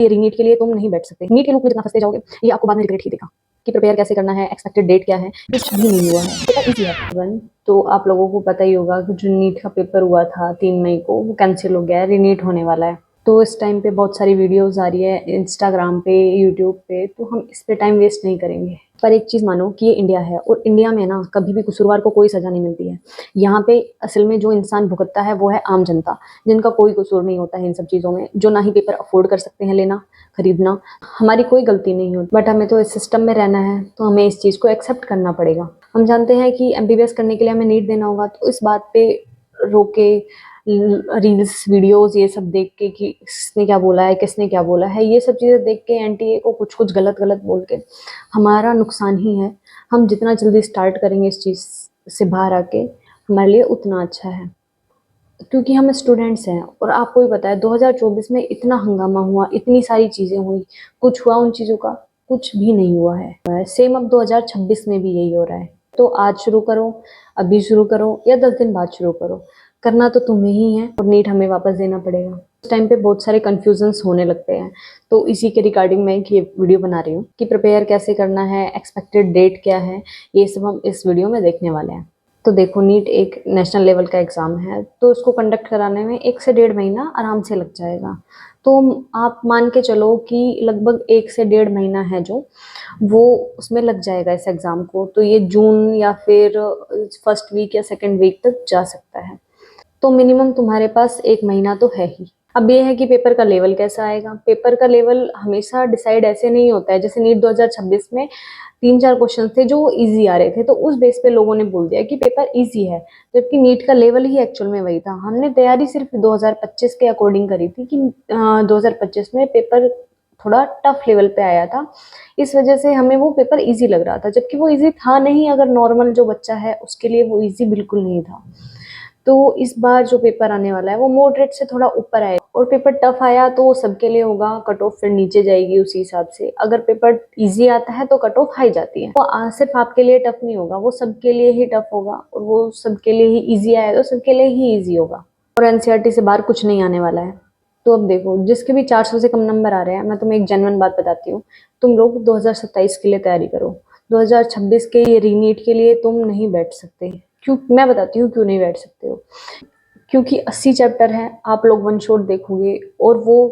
ये रीनीट के लिए तुम नहीं बैठ सकते। नीट के लूप में जितना फंसते जाओगे ये आपको बाद में रिग्रेट ही देगा कि प्रिपेयर कैसे करना है, एक्सपेक्टेड डेट क्या है, कुछ भी नहीं हुआ है। पेपर इजी है। तो आप लोगों को पता ही होगा कि जो नीट का पेपर हुआ था 3 मई को, वो कैंसिल हो गया है, रीनीट होने वाला है। तो इस टाइम पे बहुत सारी वीडियोस आ रही है इंस्टाग्राम पे, यूट्यूब पे, तो हम इस पे टाइम वेस्ट नहीं करेंगे। पर एक चीज़ मानो कि ये इंडिया है और इंडिया में ना कभी भी कसूरवार को कोई सज़ा नहीं मिलती है। यहाँ पे असल में जो इंसान भुगतता है वो है आम जनता, जिनका कोई कसूर नहीं होता है इन सब चीज़ों में, जो ना ही पेपर अफोर्ड कर सकते हैं लेना, खरीदना। हमारी कोई गलती नहीं होती, बट हमें तो इस सिस्टम में रहना है, तो हमें इस चीज़ को एक्सेप्ट करना पड़ेगा। हम जानते हैं कि एमबीबीएस करने के लिए हमें नीट देना होगा, तो इस बात पे रोके रील्स वीडियोस ये सब देख के कि किसने क्या बोला है, किसने क्या बोला है, ये सब चीज़ें देख के एनटीए को कुछ कुछ गलत गलत बोल के हमारा नुकसान ही है। हम जितना जल्दी स्टार्ट करेंगे इस चीज़ से बाहर आके, हमारे लिए उतना अच्छा है, क्योंकि हम स्टूडेंट्स हैं। और आपको भी पता है 2024 में इतना हंगामा हुआ, इतनी सारी चीज़ें हुई, कुछ हुआ उन चीज़ों का? कुछ भी नहीं हुआ है। सेम अब 2026 में भी यही हो रहा है। तो आज शुरू करो, अभी शुरू करो या 10 दिन बाद शुरू करो, करना तो तुम्हें ही है और नीट हमें वापस देना पड़ेगा। उस टाइम पे बहुत सारे कन्फ्यूजन्स होने लगते हैं, तो इसी के रिगार्डिंग मैं ये वीडियो बना रही हूँ कि प्रिपेयर कैसे करना है, एक्सपेक्टेड डेट क्या है, ये सब हम इस वीडियो में देखने वाले हैं। तो देखो, नीट एक नेशनल लेवल का एग्ज़ाम है, तो उसको कंडक्ट कराने में 1 से 1.5 महीना आराम से लग जाएगा। तो आप मान के चलो कि लगभग 1 से 1.5 महीना है जो, वो उसमें लग जाएगा इस एग्ज़ाम को। तो ये जून या फिर फर्स्ट वीक या सेकंड वीक तक जा सकता है। तो मिनिमम तुम्हारे पास 1 महीना तो है ही। अब ये है कि पेपर का लेवल कैसा आएगा। पेपर का लेवल हमेशा डिसाइड ऐसे नहीं होता है, जैसे नीट 2026 में 3-4 क्वेश्चन थे जो इजी आ रहे थे, तो उस बेस पे लोगों ने बोल दिया कि पेपर इजी है, जबकि नीट का लेवल ही एक्चुअल में वही था। हमने तैयारी सिर्फ 2025 के अकॉर्डिंग करी थी कि 2025 में पेपर थोड़ा टफ लेवल पे आया था, इस वजह से हमें वो पेपर इजी लग रहा था, जबकि वो इजी था नहीं। अगर नॉर्मल जो बच्चा है उसके लिए वो इजी बिल्कुल नहीं था। तो इस बार जो पेपर आने वाला है वो मॉडरेट से थोड़ा ऊपर आएगा, और पेपर टफ आया तो सबके लिए होगा, कट ऑफ फिर नीचे जाएगी उसी हिसाब से। अगर पेपर इजी आता है तो कट ऑफ हाई जाती है। वो सिर्फ आपके लिए टफ नहीं होगा, वो सबके लिए ही टफ होगा, और वो सबके लिए ही इजी आया तो सबके लिए ही इजी होगा। और एनसीईआरटी से बाहर कुछ नहीं आने वाला है। तो अब देखो, जिसके भी 400 से कम नंबर आ रहे हैं, मैं तुम्हें एक जेन्युइन बात बताती हूँ, तुम लोग 2027 के लिए तैयारी करो। 2026 के ये रीनीट के लिए तुम नहीं बैठ सकते। क्यों? मैं बताती हूँ क्यों नहीं बैठ सकते हो। क्योंकि 80 चैप्टर हैं, आप लोग वन शॉट देखोगे, और वो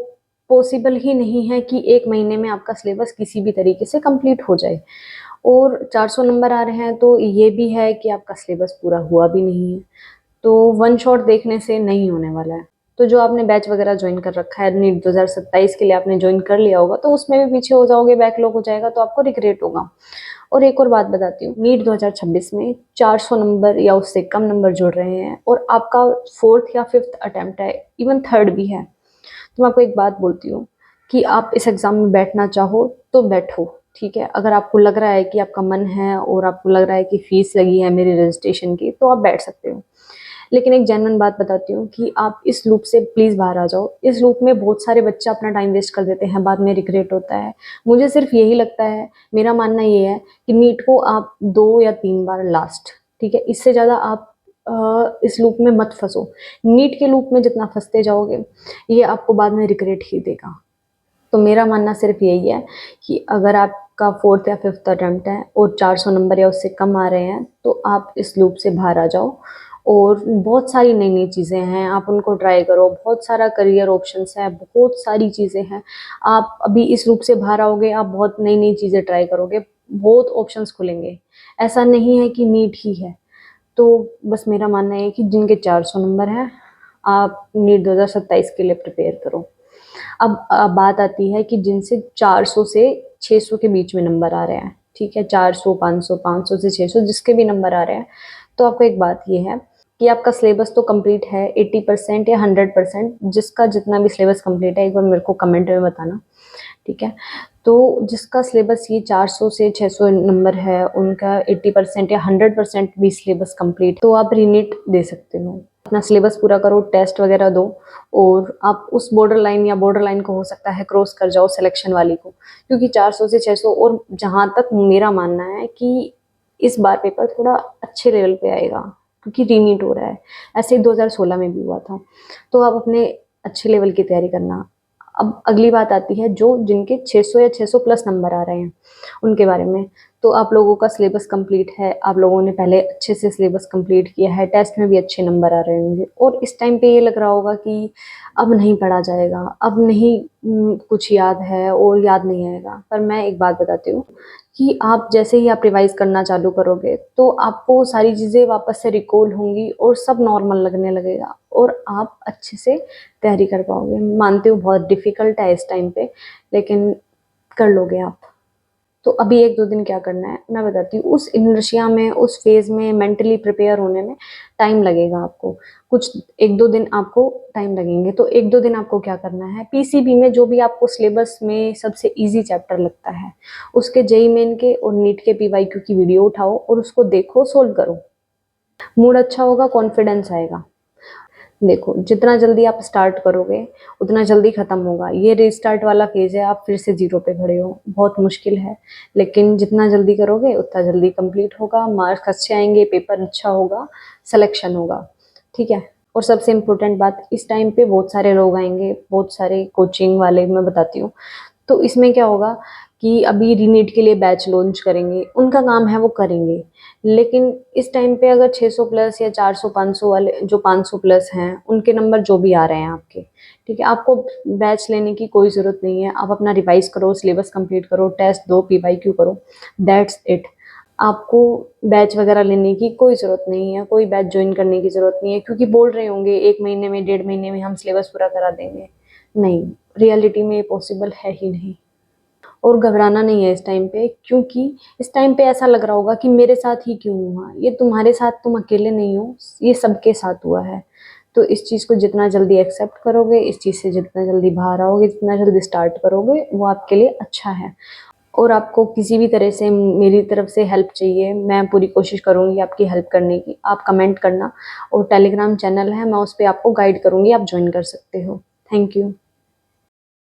पॉसिबल ही नहीं है कि 1 महीने में आपका सिलेबस किसी भी तरीके से कंप्लीट हो जाए। और 400 नंबर आ रहे हैं, तो ये भी है कि आपका सिलेबस पूरा हुआ भी नहीं है। तो वन शॉट देखने से नहीं होने वाला है। तो जो आपने बैच वगैरह ज्वाइन कर रखा है, नीट 2027 के लिए आपने ज्वाइन कर लिया होगा, तो उसमें भी पीछे हो जाओगे, बैकलॉग हो जाएगा, तो आपको रिग्रेट होगा। और एक और बात बताती हूँ, नीट 2026 में 400 नंबर या उससे कम नंबर जुड़ रहे हैं, और आपका 4th या 5th अटेम्प्ट है, इवन 3rd भी है। तो मैं आपको एक बात बोलती हूँ कि आप इस एग्ज़ाम में बैठना चाहो तो बैठो, ठीक है। अगर आपको लग रहा है कि आपका मन है और आपको लग रहा है कि फ़ीस लगी है मेरी रजिस्ट्रेशन की, तो आप बैठ सकते हो। लेकिन एक जेन्युइन बात बताती हूँ कि आप इस लूप से प्लीज़ बाहर आ जाओ। इस लूप में बहुत सारे बच्चे अपना टाइम वेस्ट कर देते हैं, बाद में रिग्रेट होता है। मुझे सिर्फ यही लगता है, मेरा मानना ये है कि नीट को आप 2 या 3 बार लास्ट, ठीक है, इससे ज़्यादा आप इस लूप में मत फंसो। नीट के लूप में जितना फंसते जाओगे, ये आपको बाद में रिग्रेट ही देगा। तो मेरा मानना सिर्फ यही है कि अगर आपका 4th या 5th अटेम्प्ट है और 400 नंबर या उससे कम आ रहे हैं, तो आप इस लूप से बाहर आ जाओ। और बहुत सारी नई नई चीज़ें हैं, आप उनको ट्राई करो। बहुत सारा करियर ऑप्शंस है, बहुत सारी चीज़ें हैं। आप अभी इस लूप से बाहर आओगे, आप बहुत नई नई चीज़ें ट्राई करोगे, बहुत ऑप्शंस खुलेंगे। ऐसा नहीं है कि नीट ही है। तो बस मेरा मानना है कि जिनके 400 नंबर हैं, आप नीट 2027 के लिए प्रिपेयर करो। अब बात आती है कि जिनसे 400 से 600 के बीच में नंबर आ रहे हैं, ठीक है, 400, 500, 500 से 600 जिसके भी नंबर आ रहे हैं, तो आपको एक बात ये है कि आपका सिलेबस तो कंप्लीट है 80% या 100%। जिसका जितना भी सिलेबस कंप्लीट है, एक बार मेरे को कमेंट में बताना, ठीक है। तो जिसका सिलेबस ये 400 से 600 नंबर है, उनका 80% या 100% भी सिलेबस कंप्लीट, तो आप रीनीट दे सकते हो। अपना सिलेबस पूरा करो, टेस्ट वगैरह दो, और आप उस बॉर्डर लाइन या बॉर्डर लाइन को हो सकता है क्रॉस कर जाओ सिलेक्शन वाली को, क्योंकि 400 से 600, और जहाँ तक मेरा मानना है कि इस बार पेपर थोड़ा अच्छे लेवल पे आएगा, क्योंकि रीनीट हो रहा है। ऐसे ही 2016 में भी हुआ था। तो आप अपने अच्छे लेवल की तैयारी करना। अब अगली बात आती है जो जिनके 600 या 600 प्लस नंबर आ रहे हैं उनके बारे में। तो आप लोगों का सिलेबस कंप्लीट है, आप लोगों ने पहले अच्छे से सिलेबस कंप्लीट किया है, टेस्ट में भी अच्छे नंबर आ रहे होंगे और इस टाइम पे ये लग रहा होगा कि अब नहीं पढ़ा जाएगा, अब नहीं कुछ याद है और याद नहीं आएगा। पर मैं एक बात बताती हूँ कि आप जैसे ही आप रिवाइज करना चालू करोगे तो आपको सारी चीज़ें वापस से रिकॉल होंगी और सब नॉर्मल लगने लगेगा और आप अच्छे से तैयारी कर पाओगे। मानती हूँ बहुत डिफ़िकल्ट है इस टाइम पे, लेकिन कर लोगे आप। तो अभी 1-2 दिन क्या करना है मैं बताती हूँ। उस इनर्शिया में, उस फेज़ में मेंटली प्रिपेयर होने में टाइम लगेगा आपको। कुछ 1-2 दिन आपको टाइम लगेंगे। तो 1-2 दिन आपको क्या करना है, पीसीबी में जो भी आपको सिलेबस में सबसे ईज़ी चैप्टर लगता है, उसके जेईई मेन के और नीट के पीवाईक्यू की वीडियो उठाओ और उसको देखो, सोल्व करो। मूड अच्छा होगा, कॉन्फिडेंस आएगा। देखो, जितना जल्दी आप स्टार्ट करोगे, उतना जल्दी खत्म होगा। ये रीस्टार्ट वाला फेज़ है, आप फिर से ज़ीरो पे खड़े हो, बहुत मुश्किल है। लेकिन जितना जल्दी करोगे, उतना जल्दी कंप्लीट होगा, मार्क्स अच्छे आएँगे, पेपर अच्छा होगा, सिलेक्शन होगा, ठीक है? और सबसे इम्पोर्टेंट बात, इस टाइम पे बहुत सारे लोग आएँगे, बहुत सारे कोचिंग वाले, मैं बताती हूँ। तो इसमें क्या होगा कि अभी रीनीट के लिए बैच लॉन्च करेंगे, उनका काम है वो करेंगे। लेकिन इस टाइम पे अगर 600 प्लस या 400-500 वाले जो 500 प्लस हैं, उनके नंबर जो भी आ रहे हैं आपके, ठीक है? आपको बैच लेने की कोई ज़रूरत नहीं है। आप अपना रिवाइज़ करो, सिलेबस कंप्लीट करो, टेस्ट दो, पीवाईक्यू करो, दैट्स इट। आपको बैच वगैरह लेने की कोई ज़रूरत नहीं है, कोई बैच जॉइन करने की ज़रूरत नहीं है, क्योंकि बोल रहे होंगे 1 महीने में, 1.5 महीने में हम सिलेबस पूरा करा देंगे। नहीं, रियलिटी में ये पॉसिबल है ही नहीं। और घबराना नहीं है इस टाइम पे, क्योंकि इस टाइम पे ऐसा लग रहा होगा कि मेरे साथ ही क्यों हुआ? ये तुम्हारे साथ, तुम अकेले नहीं हो, ये सबके साथ हुआ है। तो इस चीज़ को जितना जल्दी एक्सेप्ट करोगे, इस चीज़ से जितना जल्दी बाहर आओगे, जितना जल्दी स्टार्ट करोगे, वो आपके लिए अच्छा है। और आपको किसी भी तरह से मेरी तरफ से हेल्प चाहिए, मैं पूरी कोशिश करूँगी आपकी हेल्प करने की। आप कमेंट करना और टेलीग्राम चैनल है, मैं उस पे आपको गाइड करूँगी, आप जॉइन कर सकते हो। Thank you.